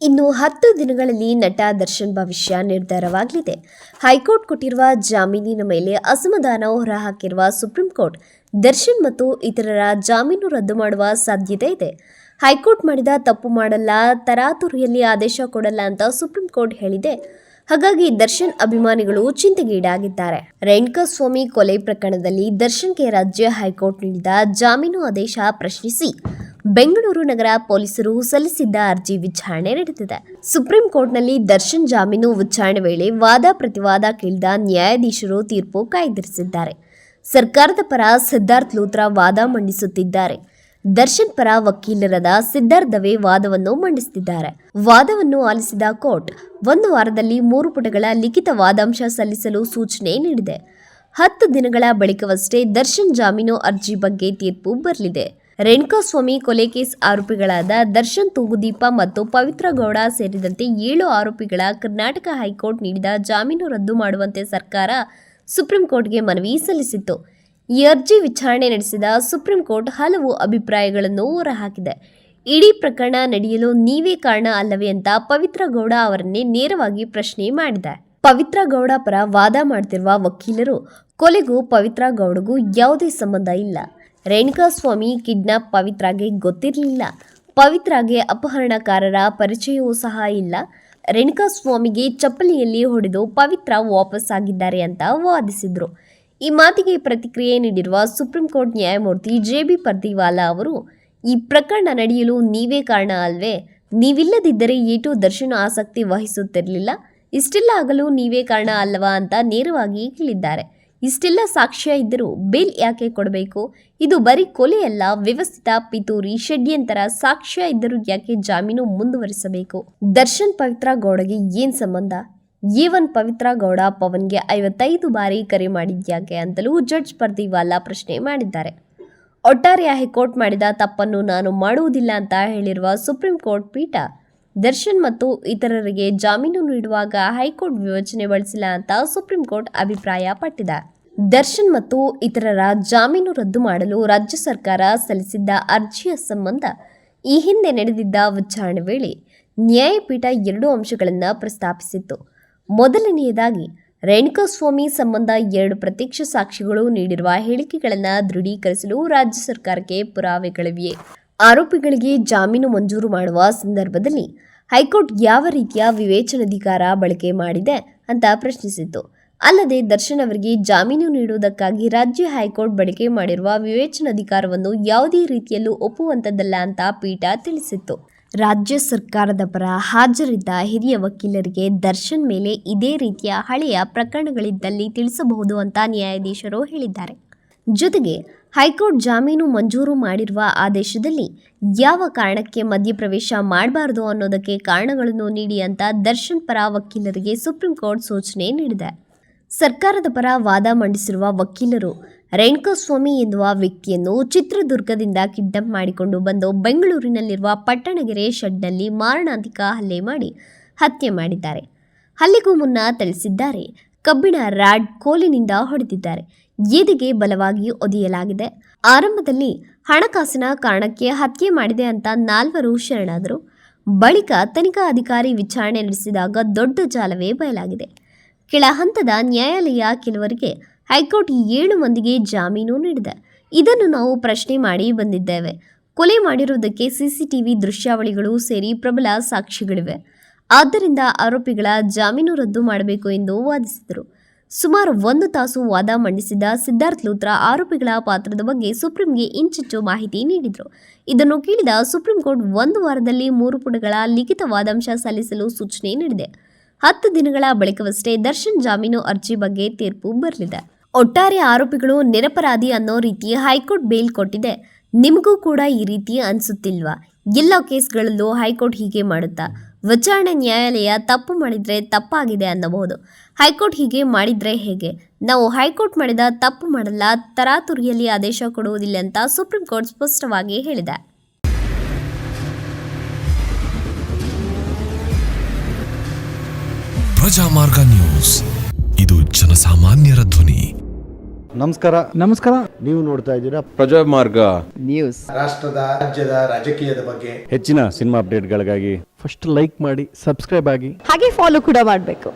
ಇನ್ನು 10 ದಿನಗಳಲ್ಲಿ ನಟ ದರ್ಶನ್ ಭವಿಷ್ಯ ನಿರ್ಧಾರವಾಗಲಿದೆ. ಹೈಕೋರ್ಟ್ ಕೊಟ್ಟಿರುವ ಜಾಮೀನಿನ ಮೇಲೆ ಅಸಮಾಧಾನ ಹೊರಹಾಕಿರುವ ಸುಪ್ರೀಂ ಕೋರ್ಟ್ ದರ್ಶನ್ ಮತ್ತು ಇತರರ ಜಾಮೀನು ರದ್ದು ಮಾಡುವ ಸಾಧ್ಯತೆ ಇದೆ. ಹೈಕೋರ್ಟ್ ಮಾಡಿದ ತಪ್ಪು ಮಾಡಲ್ಲ, ತರಾತುರಿಯಲ್ಲಿ ಆದೇಶ ಕೊಡಲ್ಲ ಅಂತ ಸುಪ್ರೀಂ ಕೋರ್ಟ್ ಹೇಳಿದೆ. ಹಾಗಾಗಿ ದರ್ಶನ್ ಅಭಿಮಾನಿಗಳು ಚಿಂತೆಗೀಡಾಗಿದ್ದಾರೆ. ರೇಣುಕಾಸ್ವಾಮಿ ಕೊಲೆ ಪ್ರಕರಣದಲ್ಲಿ ದರ್ಶನ್ಗೆ ರಾಜ್ಯ ಹೈಕೋರ್ಟ್ ನೀಡಿದ ಜಾಮೀನು ಆದೇಶ ಪ್ರಶ್ನಿಸಿ ಬೆಂಗಳೂರು ನಗರ ಪೊಲೀಸರು ಸಲ್ಲಿಸಿದ್ದ ಅರ್ಜಿ ವಿಚಾರಣೆ ನಡೆದಿದೆ. ಸುಪ್ರೀಂ ಕೋರ್ಟ್ನಲ್ಲಿ ದರ್ಶನ್ ಜಾಮೀನು ವಿಚಾರಣೆ ವೇಳೆ ವಾದ ಪ್ರತಿವಾದ ಕೇಳಿದ ನ್ಯಾಯಾಧೀಶರು ತೀರ್ಪು ಕಾಯ್ದಿರಿಸಿದ್ದಾರೆ. ಸರ್ಕಾರದ ಪರ ಸಿದ್ಧಾರ್ಥ್ ಲೂಥ್ರಾ ವಾದ ಮಂಡಿಸುತ್ತಿದ್ದಾರೆ. ದರ್ಶನ್ ಪರ ವಕೀಲರಾದ ಸಿದ್ಧಾರ್ಥ್ ದವೆ ವಾದವನ್ನು ಮಂಡಿಸುತ್ತಿದ್ದಾರೆ. ವಾದವನ್ನು ಆಲಿಸಿದ ಕೋರ್ಟ್ 1 ವಾರದಲ್ಲಿ 3 ಪುಟಗಳ ಲಿಖಿತ ವಾದಾಂಶ ಸಲ್ಲಿಸಲು ಸೂಚನೆ ನೀಡಿದೆ. 10 ದಿನಗಳ ಬಳಿಕವಷ್ಟೇ ದರ್ಶನ್ ಜಾಮೀನು ಅರ್ಜಿ ಬಗ್ಗೆ ತೀರ್ಪು ಬರಲಿದೆ. ರೇಣುಕಾಸ್ವಾಮಿ ಕೊಲೆ ಕೇಸ್ ಆರೋಪಿಗಳಾದ ದರ್ಶನ್, ತೂಗುದೀಪ ಮತ್ತು ಪವಿತ್ರ ಗೌಡ ಸೇರಿದಂತೆ 7 ಆರೋಪಿಗಳ ಕರ್ನಾಟಕ ಹೈಕೋರ್ಟ್ ನೀಡಿದ ಜಾಮೀನು ರದ್ದು ಮಾಡುವಂತೆ ಸರ್ಕಾರ ಸುಪ್ರೀಂ ಕೋರ್ಟ್ಗೆ ಮನವಿ ಸಲ್ಲಿಸಿತ್ತು. ಈ ಅರ್ಜಿ ವಿಚಾರಣೆ ನಡೆಸಿದ ಸುಪ್ರೀಂ ಕೋರ್ಟ್ ಹಲವು ಅಭಿಪ್ರಾಯಗಳನ್ನು ಹೊರಹಾಕಿದೆ. ಇಡೀ ಪ್ರಕರಣ ನಡೆಯಲು ನೀವೇ ಕಾರಣ ಅಲ್ಲವೇ ಅಂತ ಪವಿತ್ರ ಗೌಡ ಅವರನ್ನೇ ನೇರವಾಗಿ ಪ್ರಶ್ನೆ ಮಾಡಿದೆ. ಪವಿತ್ರ ಗೌಡ ಪರ ವಾದ ಮಾಡ್ತಿರುವ ವಕೀಲರು, ಕೊಲೆಗೂ ಪವಿತ್ರ ಗೌಡಗೂ ಯಾವುದೇ ಸಂಬಂಧ ಇಲ್ಲ. ರೇಣುಕಾಸ್ವಾಮಿ ಕಿಡ್ನಾಪ್ ಪವಿತ್ರಾಗೆ ಗೊತ್ತಿರಲಿಲ್ಲ. ಪವಿತ್ರಾಗೆ ಅಪಹರಣಕಾರರ ಪರಿಚಯವೂ ಸಹ ಇಲ್ಲ. ರೇಣುಕಾಸ್ವಾಮಿಗೆ ಚಪ್ಪಲಿಯಲ್ಲಿ ಹೊಡೆದು ಪವಿತ್ರ ವಾಪಸ್ ಆಗಿದ್ದಾರೆ ಅಂತ ವಾದಿಸಿದ್ರು. ಈ ಮಾತಿಗೆ ಪ್ರತಿಕ್ರಿಯೆ ನೀಡಿರುವ ಸುಪ್ರೀಂ ಕೋರ್ಟ್ ನ್ಯಾಯಮೂರ್ತಿ ಜೆ.ಬಿ. ಪರ್ದಿವಾಲಾ ಅವರು, ಈ ಪ್ರಕರಣ ನಡೆಯಲು ನೀವೇ ಕಾರಣ ಅಲ್ವೇ? ನೀವಿಲ್ಲದಿದ್ದರೆ ಏಟು ದರ್ಶನ್ ಆಸಕ್ತಿ ವಹಿಸುತ್ತಿರಲಿಲ್ಲ. ಇಷ್ಟೆಲ್ಲ ಆಗಲು ನೀವೇ ಕಾರಣ ಅಲ್ಲವಾ ಅಂತ ನೇರವಾಗಿ ಕೇಳಿದ್ದಾರೆ. ಇಷ್ಟೆಲ್ಲ ಸಾಕ್ಷ್ಯ ಇದ್ದರೂ ಬೇಲ್ ಯಾಕೆ ಕೊಡಬೇಕು? ಇದು ಬರೀ ಕೊಲೆಯಲ್ಲ, ವ್ಯವಸ್ಥಿತ ಪಿತೂರಿ, ಷಡ್ಯಂತರ. ಸಾಕ್ಷ್ಯ ಇದ್ದರೂ ಯಾಕೆ ಜಾಮೀನು ಮುಂದುವರಿಸಬೇಕು? ದರ್ಶನ್ ಪವಿತ್ರ ಗೌಡಗೆ ಏನ್ ಸಂಬಂಧ? ಏವನ್ ಪವಿತ್ರ ಗೌಡ ಪವನ್ಗೆ 55 ಬಾರಿ ಕರೆ ಮಾಡಿದ್ಯಾಕೆ ಅಂತಲೂ ಜಡ್ಜ್ ಪರ್ದಿವಾಲಾ ಪ್ರಶ್ನೆ ಮಾಡಿದ್ದಾರೆ. ಒಟ್ಟಾರೆ ಹೈಕೋರ್ಟ್ ಮಾಡಿದ ತಪ್ಪನ್ನು ನಾನು ಮಾಡುವುದಿಲ್ಲ ಅಂತ ಹೇಳಿರುವ ಸುಪ್ರೀಂ ಕೋರ್ಟ್ ಪೀಠ, ದರ್ಶನ್ ಮತ್ತು ಇತರರಿಗೆ ಜಾಮೀನು ನೀಡುವಾಗ ಹೈಕೋರ್ಟ್ ವಿವೇಚನೆ ಬಳಸಿಲ್ಲ ಅಂತ ಸುಪ್ರೀಂ ಕೋರ್ಟ್ ಅಭಿಪ್ರಾಯ ಪಟ್ಟಿದೆ. ದರ್ಶನ್ ಮತ್ತು ಇತರರ ಜಾಮೀನು ರದ್ದು ಮಾಡಲು ರಾಜ್ಯ ಸರ್ಕಾರ ಸಲ್ಲಿಸಿದ್ದ ಅರ್ಜಿಯ ಸಂಬಂಧ ಈ ಹಿಂದೆ ನಡೆದಿದ್ದ ವಿಚಾರಣೆ ವೇಳೆ ನ್ಯಾಯಪೀಠ 2 ಅಂಶಗಳನ್ನು ಪ್ರಸ್ತಾಪಿಸಿತ್ತು. ಮೊದಲನೆಯದಾಗಿ, ರೇಣುಕಾಸ್ವಾಮಿ ಸಂಬಂಧ 2 ಪ್ರತ್ಯಕ್ಷ ಸಾಕ್ಷಿಗಳು ನೀಡಿರುವ ಹೇಳಿಕೆಗಳನ್ನು ದೃಢೀಕರಿಸಲು ರಾಜ್ಯ ಸರ್ಕಾರಕ್ಕೆ ಪುರಾವೆಗಳಿವೆಯೇ? ಆರೋಪಿಗಳಿಗೆ ಜಾಮೀನು ಮಂಜೂರು ಮಾಡುವ ಸಂದರ್ಭದಲ್ಲಿ ಹೈಕೋರ್ಟ್ ಯಾವ ರೀತಿಯ ವಿವೇಚನಾಧಿಕಾರ ಬಳಕೆ ಮಾಡಿದೆ ಅಂತ ಪ್ರಶ್ನಿಸಿತ್ತು. ಅಲ್ಲದೆ ದರ್ಶನ್ ಅವರಿಗೆ ಜಾಮೀನು ನೀಡುವುದಕ್ಕಾಗಿ ರಾಜ್ಯ ಹೈಕೋರ್ಟ್ ಬಳಕೆ ಮಾಡಿರುವ ವಿವೇಚನಾಧಿಕಾರವನ್ನು ಯಾವುದೇ ರೀತಿಯಲ್ಲೂ ಒಪ್ಪುವಂಥದ್ದಲ್ಲ ಅಂತ ಪೀಠ ತಿಳಿಸಿತ್ತು. ರಾಜ್ಯ ಸರ್ಕಾರದ ಪರ ಹಾಜರಿದ್ದ ಹಿರಿಯ ವಕೀಲರಿಗೆ ದರ್ಶನ್ ಮೇಲೆ ಇದೇ ರೀತಿಯ ಹಳೆಯ ಪ್ರಕರಣಗಳಿದ್ದಲ್ಲಿ ತಿಳಿಸಬಹುದು ಅಂತ ನ್ಯಾಯಾಧೀಶರು ಹೇಳಿದ್ದಾರೆ. ಜೊತೆಗೆ ಹೈಕೋರ್ಟ್ ಜಾಮೀನು ಮಂಜೂರು ಮಾಡಿರುವ ಆದೇಶದಲ್ಲಿ ಯಾವ ಕಾರಣಕ್ಕೆ ಮಧ್ಯಪ್ರವೇಶ ಮಾಡಬಾರದು ಅನ್ನೋದಕ್ಕೆ ಕಾರಣಗಳನ್ನು ನೀಡಿ ಅಂತ ದರ್ಶನ್ ಪರ ವಕೀಲರಿಗೆ ಸುಪ್ರೀಂ ಕೋರ್ಟ್ ಸೂಚನೆ ನೀಡಿದೆ. ಸರ್ಕಾರದ ಪರ ವಾದ ಮಂಡಿಸಿರುವ ವಕೀಲರು, ರೇಣುಕಾಸ್ವಾಮಿ ಎನ್ನುವ ವ್ಯಕ್ತಿಯನ್ನು ಚಿತ್ರದುರ್ಗದಿಂದ ಕಿಡ್ನಾಪ್ ಮಾಡಿಕೊಂಡು ಬಂದು ಬೆಂಗಳೂರಿನಲ್ಲಿರುವ ಪಟ್ಟಣಗೆರೆ ಶೆಡ್ನಲ್ಲಿ ಮಾರಣಾಂತಿಕ ಹಲ್ಲೆ ಮಾಡಿ ಹತ್ಯೆ ಮಾಡಿದ್ದಾರೆ. ಹಲ್ಲೆಗೂ ಮುನ್ನ ಥಳಿಸಿದ್ದಾರೆ. ಕಬ್ಬಿಣ ರಾಡ್ ಕೋಲಿನಿಂದ ಹೊಡೆದಿದ್ದಾರೆ. ಎದೆಗೆ ಬಲವಾಗಿ ಒದೆಯಲಾಗಿದೆ. ಆರಂಭದಲ್ಲಿ ಹಣಕಾಸಿನ ಕಾರಣಕ್ಕೆ ಹತ್ಯೆ ಮಾಡಿದೆ ಅಂತ 4 ಶರಣಾದರು. ಬಳಿಕ ತನಿಖಾ ಅಧಿಕಾರಿ ವಿಚಾರಣೆ ನಡೆಸಿದಾಗ ದೊಡ್ಡ ಜಾಲವೇ ಬಯಲಾಗಿದೆ. ಕೆಳ ಹಂತದ ನ್ಯಾಯಾಲಯ ಕೆಲವರಿಗೆ ಹೈಕೋರ್ಟ್ 7 ಮಂದಿಗೆ ಜಾಮೀನು ನೀಡಿದೆ. ಇದನ್ನು ನಾವು ಪ್ರಶ್ನೆ ಮಾಡಿ ಬಂದಿದ್ದೇವೆ. ಕೊಲೆ ಮಾಡಿರುವುದಕ್ಕೆ ಸಿಸಿಟಿವಿ ದೃಶ್ಯಾವಳಿಗಳು ಸೇರಿ ಪ್ರಬಲ ಸಾಕ್ಷಿಗಳಿವೆ. ಆದ್ದರಿಂದ ಆರೋಪಿಗಳ ಜಾಮೀನು ರದ್ದು ಮಾಡಬೇಕು ಎಂದು ವಾದಿಸಿದರು. ಸುಮಾರು 1 ತಾಸು ವಾದ ಮಂಡಿಸಿದ ಸಿದ್ಧಾರ್ಥ್ ಲೂಥ್ರಾ ಆರೋಪಿಗಳ ಪಾತ್ರದ ಬಗ್ಗೆ ಸುಪ್ರೀಂಗೆ ಇಂಚಿಂಚು ಮಾಹಿತಿ ನೀಡಿದರು. ಇದನ್ನು ಕೇಳಿದ ಸುಪ್ರೀಂ ಕೋರ್ಟ್ 1 ವಾರದಲ್ಲಿ 3 ಪುಟಗಳ ಲಿಖಿತ ವಾದಾಂಶ ಸಲ್ಲಿಸಲು ಸೂಚನೆ ನೀಡಿದೆ. 10 ದಿನಗಳ ಬಳಿಕವಷ್ಟೇ ದರ್ಶನ್ ಜಾಮೀನು ಅರ್ಜಿ ಬಗ್ಗೆ ತೀರ್ಪು ಬರಲಿದೆ. ಒಟ್ಟಾರೆ ಆರೋಪಿಗಳು ನಿರಪರಾಧಿ ಅನ್ನೋ ರೀತಿ ಹೈಕೋರ್ಟ್ ಬೇಲ್ ಕೊಟ್ಟಿದೆ. ನಿಮಗೂ ಕೂಡ ಈ ರೀತಿ ಅನಿಸುತ್ತಿಲ್ವಾ? ಎಲ್ಲ ಕೇಸ್ಗಳಲ್ಲೂ ಹೈಕೋರ್ಟ್ ಹೀಗೆ ಮಾಡುತ್ತಾ? ವಿಚಾರಣೆ ನ್ಯಾಯಾಲಯ ತಪ್ಪು ಮಾಡಿದರೆ ತಪ್ಪಾಗಿದೆ ಅನ್ನಬಹುದು. ಹೈಕೋರ್ಟ್ ಹೀಗೆ ಮಾಡಿದರೆ ಹೇಗೆ? ನಾವು ಹೈಕೋರ್ಟ್ ಮಾಡಿದ ತಪ್ಪು ಮಾಡಲ್ಲ, ತರಾತುರಿಯಲ್ಲಿ ಆದೇಶ ಕೊಡುವುದಿಲ್ಲ ಅಂತ ಸುಪ್ರೀಂ ಕೋರ್ಟ್ ಸ್ಪಷ್ಟವಾಗಿ ಹೇಳಿದೆ. ಪ್ರಜಾಮಾರ್ಗ ನ್ಯೂಸ್, ಇದು ಜನಸಾಮಾನ್ಯರ ಧ್ವನಿ. ನಮಸ್ಕಾರ. ನೀವು ನೋಡ್ತಾ ಇದ್ದೀರಾ ಪ್ರಜಾಮಾರ್ಗ ನ್ಯೂಸ್. ರಾಷ್ಟ್ರದ ರಾಜ್ಯದ ರಾಜಕೀಯದ ಬಗ್ಗೆ ಹೆಚ್ಚಿನ ಸಿನಿಮಾ ಅಪ್ಡೇಟ್ಗಳಿಗಾಗಿ ಫಸ್ಟ್ ಲೈಕ್ ಮಾಡಿ, ಸಬ್ಸ್ಕ್ರೈಬ್ ಆಗಿ. ಹಾಗೆ ಫಾಲೋ ಕೂಡ ಮಾಡಬೇಕು.